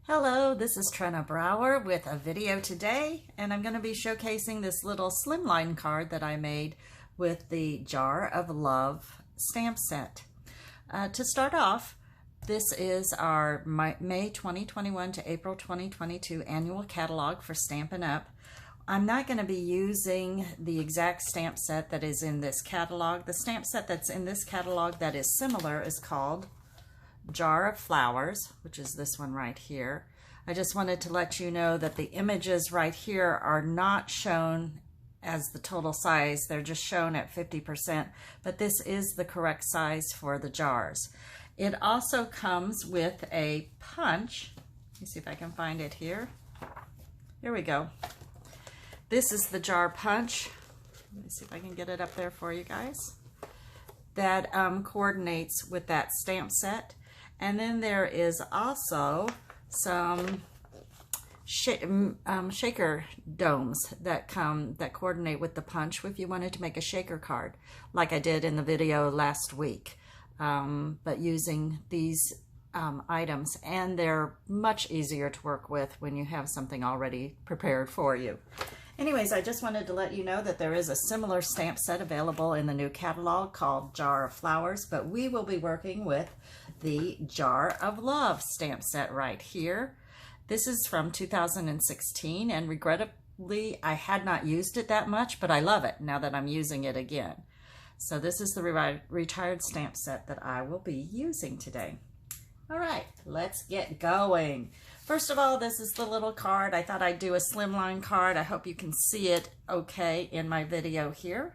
Hello, this is Trina Brower with a video today, and I'm going to be showcasing this little Slimline card that I made with the Jar of Love stamp set. To start off, this is our May 2021 to April 2022 annual catalog for Stampin' Up! I'm not going to be using the exact stamp set that is in this catalog. The stamp set that's in this catalog that is similar is called Jar of Flowers, which is this one right here. I just wanted to let you know that the images right here are not shown as the total size. They're just shown at 50%, but this is the correct size for the jars. It also comes with a punch. Let me see if I can find it here. Here we go. This is the jar punch. Let me see if I can get it up there for you guys. That coordinates with that stamp set. And then there is also some shaker domes that coordinate with the punch if you wanted to make a shaker card, like I did in the video last week, but using these items, and they're much easier to work with when you have something already prepared for you. Anyways, I just wanted to let you know that there is a similar stamp set available in the new catalog called Jar of Flowers, but we will be working with the Jar of Love stamp set right here. This is from 2016, and regrettably, I had not used it that much, but I love it now that I'm using it again. So this is the retired stamp set that I will be using today. All right, let's get going. First of all, this is the little card. I thought I'd do a slimline card. I hope you can see it okay in my video here.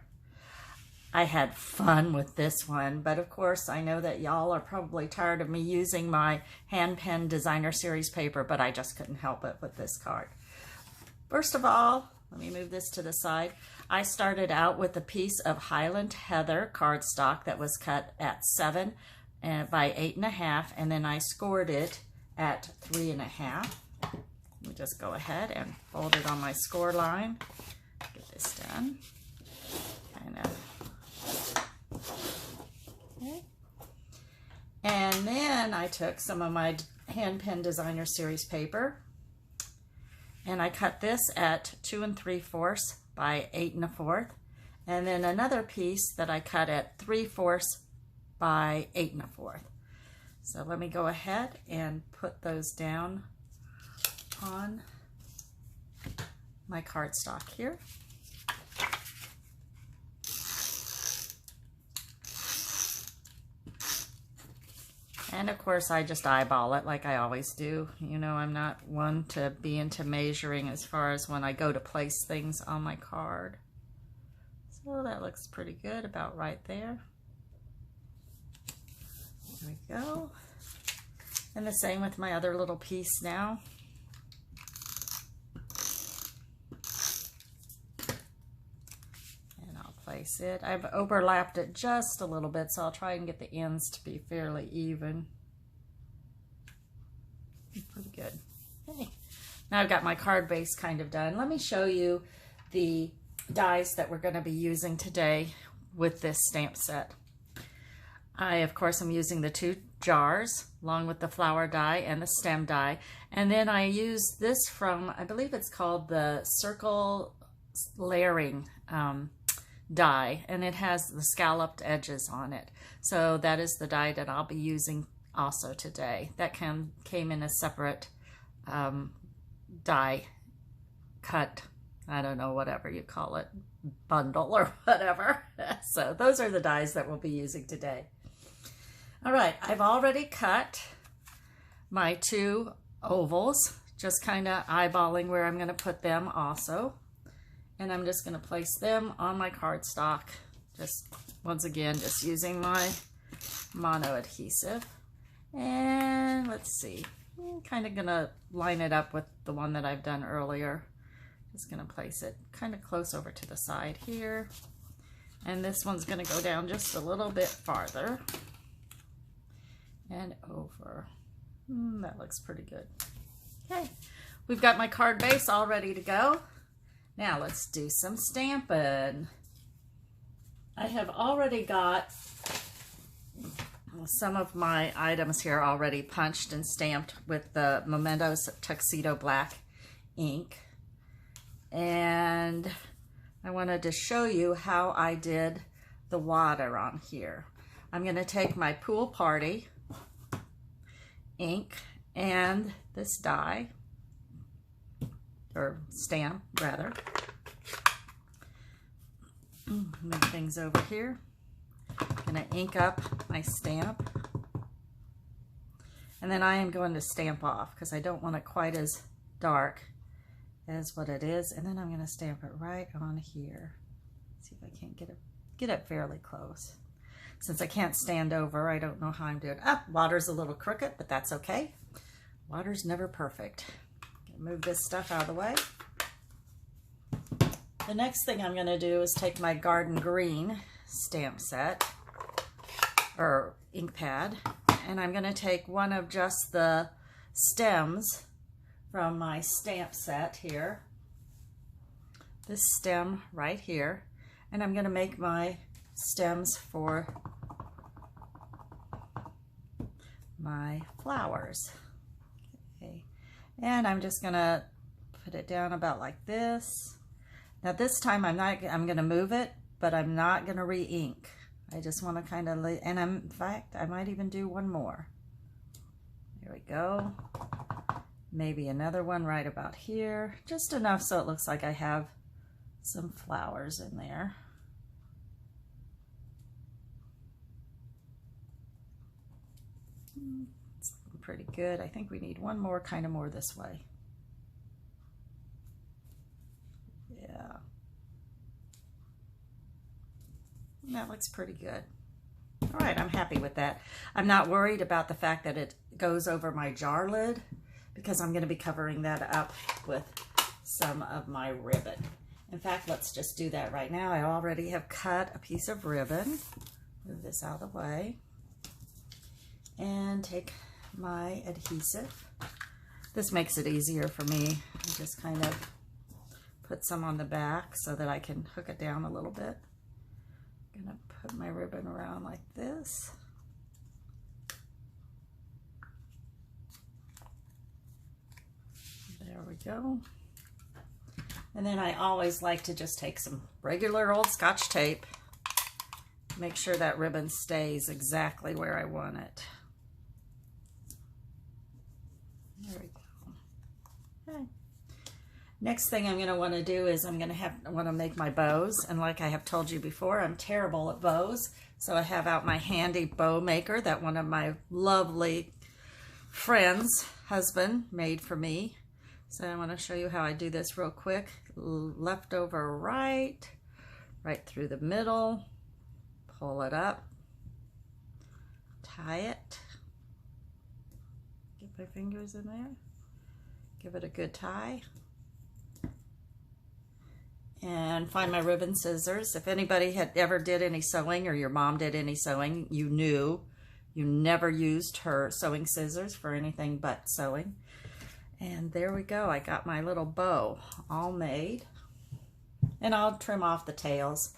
I had fun with this one, but of course I know that y'all are probably tired of me using my hand pen designer series paper, but I just couldn't help it with this card. First of all, let me move this to the side. I started out with a piece of Highland Heather cardstock that was cut at 7 by 8.5, and then I scored it at 3.5. Let me just go ahead and fold it on my score line. Get this done. Okay. And then I took some of my hand pen designer series paper, and I cut this at 2 3/4 by 8 1/4, and then another piece that I cut at 3/4 by 8 1/4. So let me go ahead and put those down on my cardstock here. And of course, I just eyeball it like I always do. You know, I'm not one to be into measuring as far as when I go to place things on my card. So that looks pretty good, about right there. There we go. And the same with my other little piece now. And I'll place it. I've overlapped it just a little bit, so I'll try and get the ends to be fairly even. Pretty good. Okay. Now I've got my card base kind of done. Let me show you the dies that we're going to be using today with this stamp set. I, of course, am using the 2 jars along with the flower die and the stem die. And then I use this from, I believe it's called the Circle Layering die, and it has the scalloped edges on it. So that is the die that I'll be using also today. That came in a separate die cut, I don't know, whatever you call it, bundle or whatever. So those are the dies that we'll be using today. All right, I've already cut my 2 ovals, just kind of eyeballing where I'm going to put them also. And I'm just going to place them on my cardstock, just once again, just using my mono adhesive. And let's see, I'm kind of going to line it up with the one that I've done earlier. Just going to place it kind of close over to the side here. And this one's going to go down just a little bit farther. And over. That looks pretty good. Okay, we've got my card base all ready to go. Now let's do some stamping. I have already got some of my items here already punched and stamped with the Mementos Tuxedo Black ink. And I wanted to show you how I did the water on here. I'm going to take my Pool Party ink and this die, or stamp rather. Move things over here. I'm going to ink up my stamp. And then I am going to stamp off because I don't want it quite as dark as what it is. And then I'm going to stamp it right on here. See if I can't get it fairly close. Since I can't stand over, I don't know how I'm doing. Water's a little crooked, but that's okay. Water's never perfect. Move this stuff out of the way. The next thing I'm going to do is take my Garden Green stamp set, or ink pad, and I'm going to take one of just the stems from my stamp set here, this stem right here, and I'm going to make my stems for my flowers. Okay. And I'm just going to put it down about like this. Now this time I'm going to move it, but I'm not going to re-ink. I just want to kind of, and in fact, I might even do one more. There we go. Maybe another one right about here. Just enough so it looks like I have some flowers in there. It's looking pretty good. I think we need one more, kind of more this way. Yeah. That looks pretty good. All right, I'm happy with that. I'm not worried about the fact that it goes over my jar lid because I'm going to be covering that up with some of my ribbon. In fact, let's just do that right now. I already have cut a piece of ribbon. Move this out of the way. And take my adhesive. This makes it easier for me. I just kind of put some on the back so that I can hook it down a little bit. I'm gonna put my ribbon around like this. There we go. And then I always like to just take some regular old Scotch tape. Make sure that ribbon stays exactly where I want it. There we go. Okay. Next thing I'm going to want to do is I'm going to want to make my bows. And like I have told you before, I'm terrible at bows. So I have out my handy bow maker that one of my lovely friends' husband made for me. So I want to show you how I do this real quick. Left over right through the middle, pull it up, tie it, get my fingers in there, give it a good tie. And find my ribbon scissors. If anybody had ever did any sewing or your mom did any sewing, you knew you never used her sewing scissors for anything but sewing. And there we go. I got my little bow all made. And I'll trim off the tails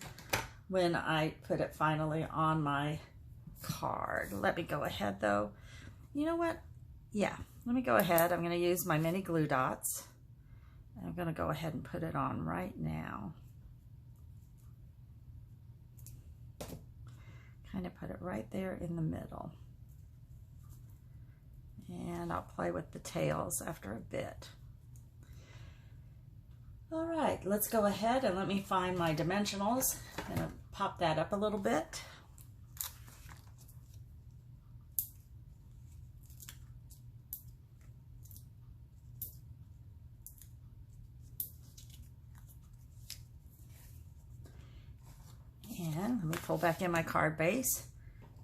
when I put it finally on my card. Let me go ahead though. You know what? Yeah, let me go ahead. I'm going to use my mini glue dots. I'm going to go ahead and put it on right now. Kind of put it right there in the middle. And I'll play with the tails after a bit. All right, let's go ahead and let me find my dimensionals. I'm going to pop that up a little bit. And let me pull back in my card base.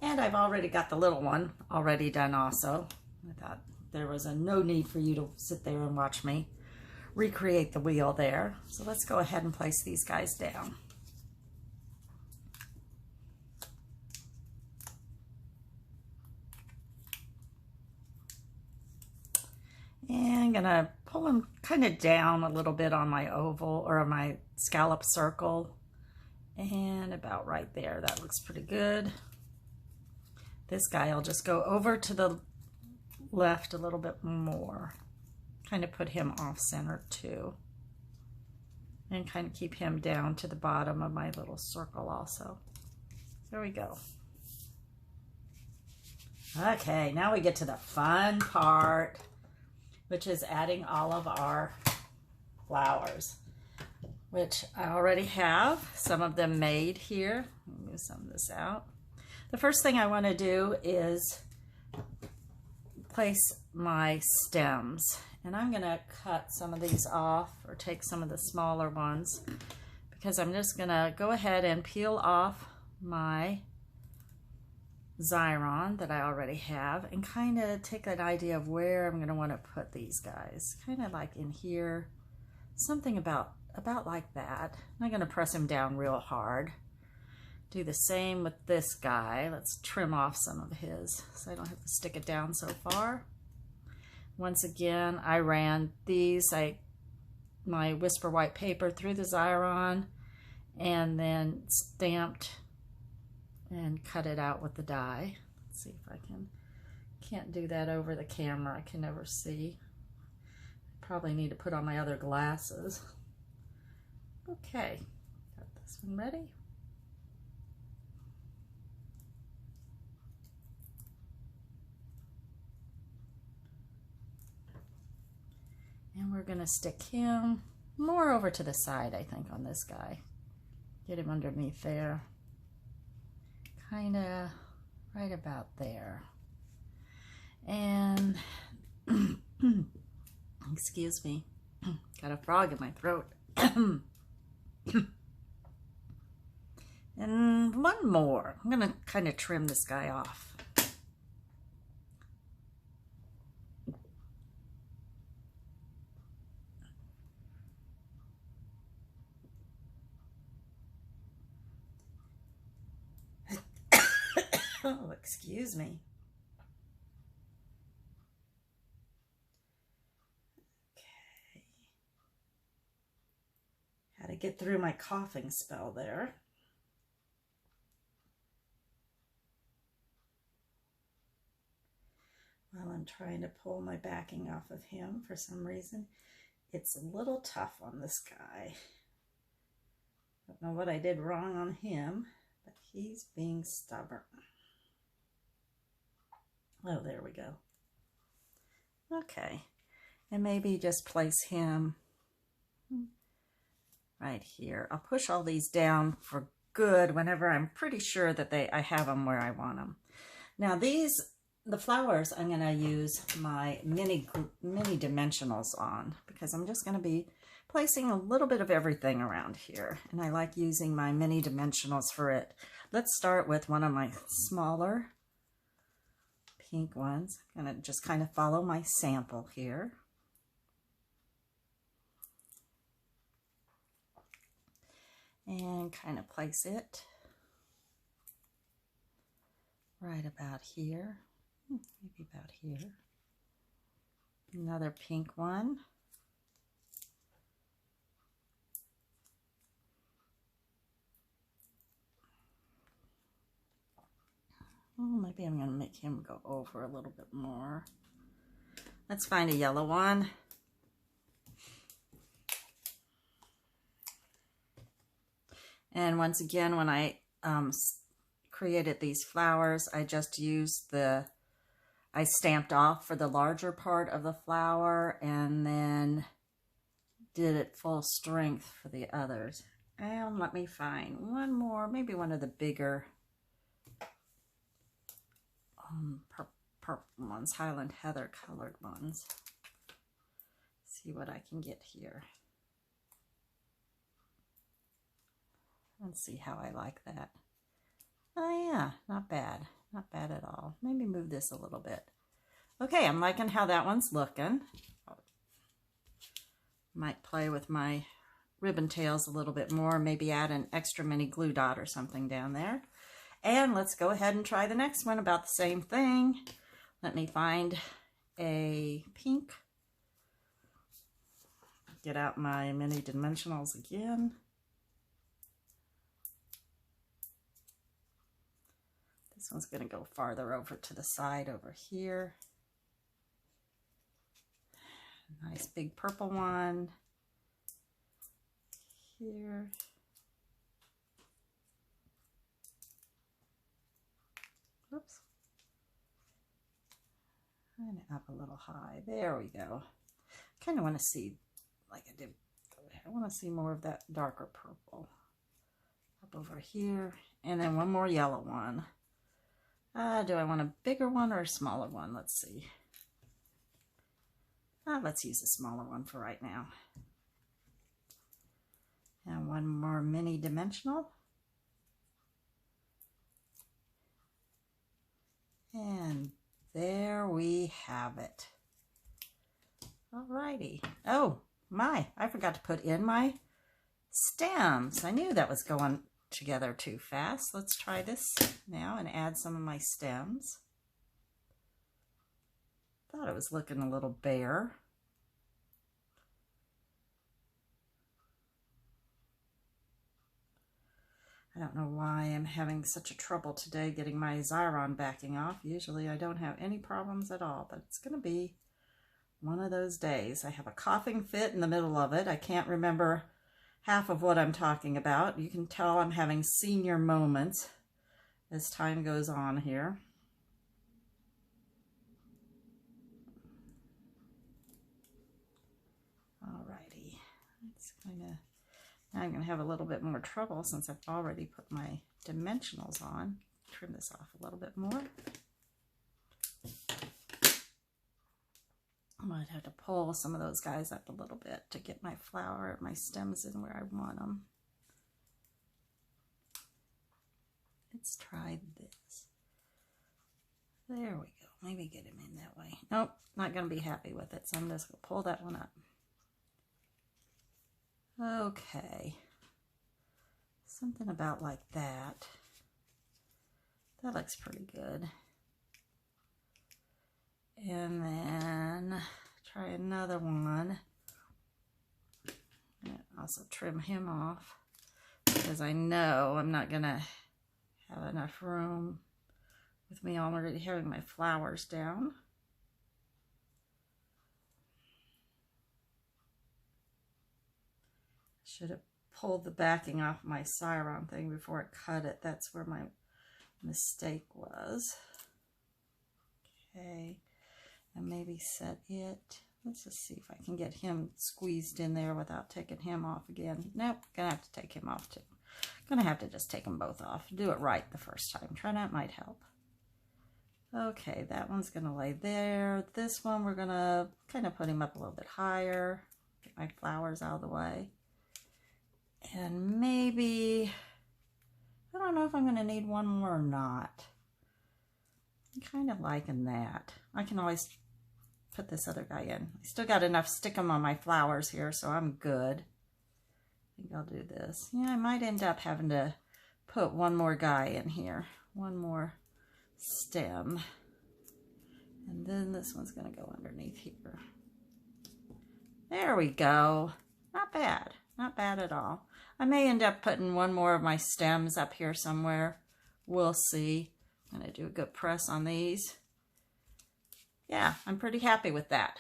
And I've already got the little one already done also. I thought there was no need for you to sit there and watch me recreate the wheel there. So let's go ahead and place these guys down. And I'm gonna pull them kind of down a little bit on my oval or my scallop circle. And about right there, that looks pretty good. This guy, I'll just go over to the left a little bit more. Kind of put him off center too. And kind of keep him down to the bottom of my little circle also. There we go. Okay, now we get to the fun part, which is adding all of our flowers, which I already have some of them made here. Let me move some of this out. The first thing I want to do is place my stems, and I'm going to cut some of these off or take some of the smaller ones because I'm just going to go ahead and peel off my Xyron that I already have and kind of take an idea of where I'm going to want to put these guys. Kind of like in here, something about like that. I'm not going to press him down real hard. Do the same with this guy. Let's trim off some of his so I don't have to stick it down so far. Once again, I ran my Whisper white paper through the Xyron and then stamped and cut it out with the die. Let's see if I can't do that over the camera. I can never see. Probably need to put on my other glasses. Okay, got this one ready. And we're gonna stick him more over to the side, I think, on this guy. Get him underneath there. Kinda right about there. And, excuse me, got a frog in my throat. And one more. I'm gonna kind of trim this guy off. Oh, excuse me. Okay. Had to get through my coughing spell there. While I'm trying to pull my backing off of him for some reason. It's a little tough on this guy. Don't know what I did wrong on him, but he's being stubborn. Oh, there we go. Okay, and maybe just place him right here. I'll push all these down for good whenever I'm pretty sure that I have them where I want them. Now the flowers, I'm going to use my mini dimensionals on because I'm just going to be placing a little bit of everything around here, and I like using my mini dimensionals for it. Let's start with one of my smaller pink ones. I'm going to just kind of follow my sample here. And kind of place it right about here. Maybe about here. Another pink one. Oh, maybe I'm going to make him go over a little bit more. Let's find a yellow one. And once again, when I created these flowers, I just used I stamped off for the larger part of the flower and then did it full strength for the others. And let me find one more, maybe one of the bigger purple ones, Highland Heather colored ones. See what I can get here. Let's see how I like that. Oh yeah, not bad. Not bad at all. Maybe move this a little bit. Okay, I'm liking how that one's looking. Might play with my ribbon tails a little bit more. Maybe add an extra mini glue dot or something down there. And let's go ahead and try the next one about the same thing. Let me find a pink. Get out my mini dimensionals again. This This one's going to go farther over to the side over here. Nice big purple one here. Whoops. And up a little high. There we go. Kind of want to see, like I did, I want to see more of that darker purple. Up over here. And then one more yellow one. Do I want a bigger one or a smaller one? Let's see. Let's use a smaller one for right now. And one more mini dimensional. And there we have it. Alrighty. Oh my, I forgot to put in my stems. I knew that was going together too fast. Let's try this now and add some of my stems. Thought it was looking a little bare. I don't know why I'm having such a trouble today getting my Xyron backing off. Usually I don't have any problems at all, but it's going to be one of those days. I have a coughing fit in the middle of it. I can't remember half of what I'm talking about. You can tell I'm having senior moments as time goes on here. Alrighty, it's kind of, now I'm going to have a little bit more trouble since I've already put my dimensionals on. Trim this off a little bit more. I might have to pull some of those guys up a little bit to get my flower, my stems in where I want them. Let's try this. There we go. Maybe get him in that way. Nope, not going to be happy with it, so I'm just going to pull that one up. Okay. Something about like that. That looks pretty good. And then try another one. And also trim him off because I know I'm not going to have enough room with me already having my flowers down. Should have pulled the backing off my Xyron thing before I cut it. That's where my mistake was. Okay. And maybe set it. Let's just see if I can get him squeezed in there without taking him off again. Nope, gonna have to take him off too. Gonna have to just take them both off. Do it right the first time. Try that might help. Okay, that one's gonna lay there. This one we're gonna kind of put him up a little bit higher. Get my flowers out of the way. And maybe, I don't know if I'm gonna need one more or not. I'm kind of liking that. I can always put this other guy in. I still got enough stickum on my flowers here, so I'm good. I think I'll do this. Yeah, I might end up having to put one more guy in here. One more stem. And then this one's going to go underneath here. There we go. Not bad. Not bad at all. I may end up putting one more of my stems up here somewhere. We'll see. I'm going to do a good press on these. Yeah, I'm pretty happy with that.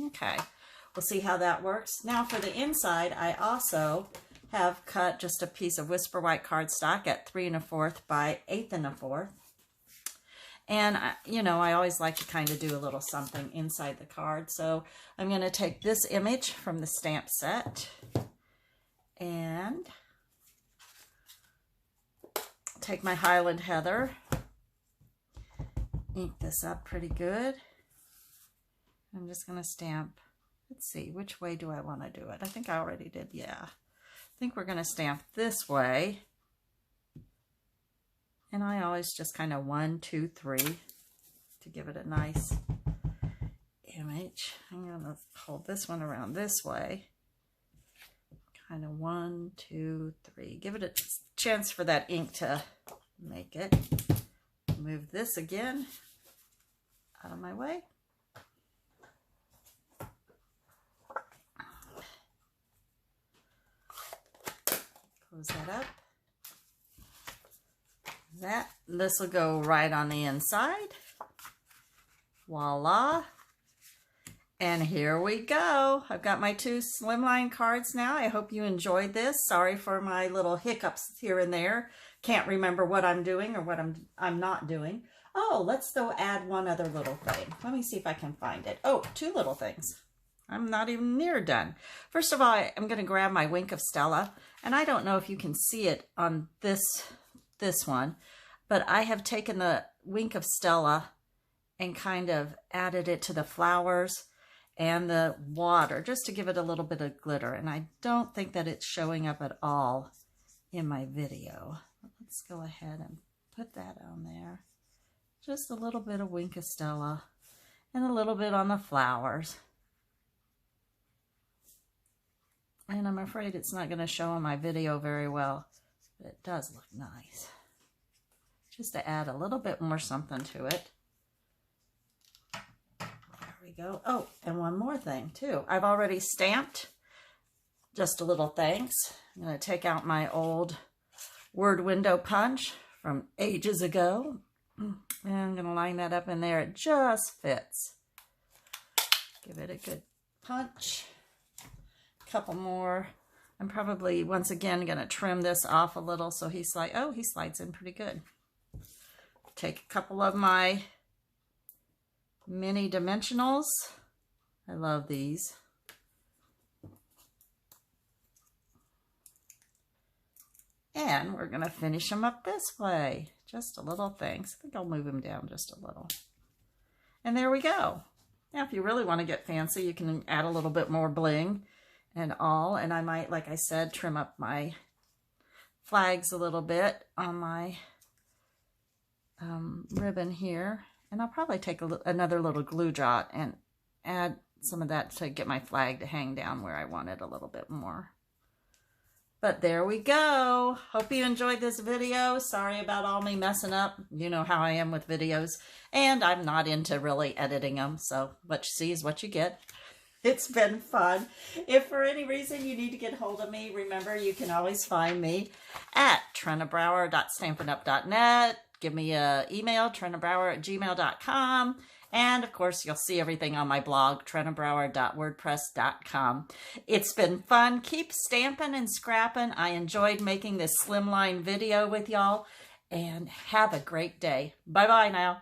Okay, we'll see how that works. Now for the inside, I also have cut just a piece of Whisper White cardstock at 3 1/4 by 8 1/4. And, you know, I always like to kind of do a little something inside the card. So I'm going to take this image from the stamp set and take my Highland Heather, ink this up pretty good. I'm just going to stamp, let's see, which way do I want to do it? I think I already did, yeah. I think we're going to stamp this way. And I always just kind of 1, 2, 3 to give it a nice image. I'm going to hold this one around this way. Kind of 1, 2, 3. Give it a chance for that ink to make it. Move this again out of my way. Close that up. This will go right on the inside. Voila. And here we go. I've got my 2 Slimline cards now. I hope you enjoyed this. Sorry for my little hiccups here and there. Can't remember what I'm doing or what I'm not doing. Oh, let's go add one other little thing. Let me see if I can find it. Oh, 2 little things. I'm not even near done. First of all, I'm going to grab my Wink of Stella. And I don't know if you can see it on this one, but I have taken the Wink of Stella and kind of added it to the flowers and the water just to give it a little bit of glitter. And I don't think that it's showing up at all in my video. Let's go ahead and put that on there. Just a little bit of Wink of Stella and a little bit on the flowers. And I'm afraid it's not going to show on my video very well, but it does look nice. Just to add a little bit more something to it. There we go. Oh, and one more thing too. I've already stamped just a little thanks. I'm going to take out my old word window punch from ages ago. And I'm going to line that up in there. It just fits. Give it a good punch. Couple more. I'm probably once again going to trim this off a little so he slides in pretty good. Take a couple of my mini dimensionals. I love these. And we're going to finish them up this way. Just a little things. I think I'll move them down just a little. And there we go. Now if you really want to get fancy, you can add a little bit more bling and all. And I might, like I said, trim up my flags a little bit on my ribbon here. And I'll probably take another little glue dot and add some of that to get my flag to hang down where I want it a little bit more. But there we go. Hope you enjoyed this video. Sorry about all me messing up. You know how I am with videos. And I'm not into really editing them. So what you see is what you get. It's been fun. If for any reason you need to get hold of me, remember you can always find me at trenabrower.stampinup.net. Give me an email, trenabrower@gmail.com. And of course, you'll see everything on my blog, trenabrower.wordpress.com. It's been fun. Keep stamping and scrapping. I enjoyed making this Slimline video with y'all. And have a great day. Bye-bye now.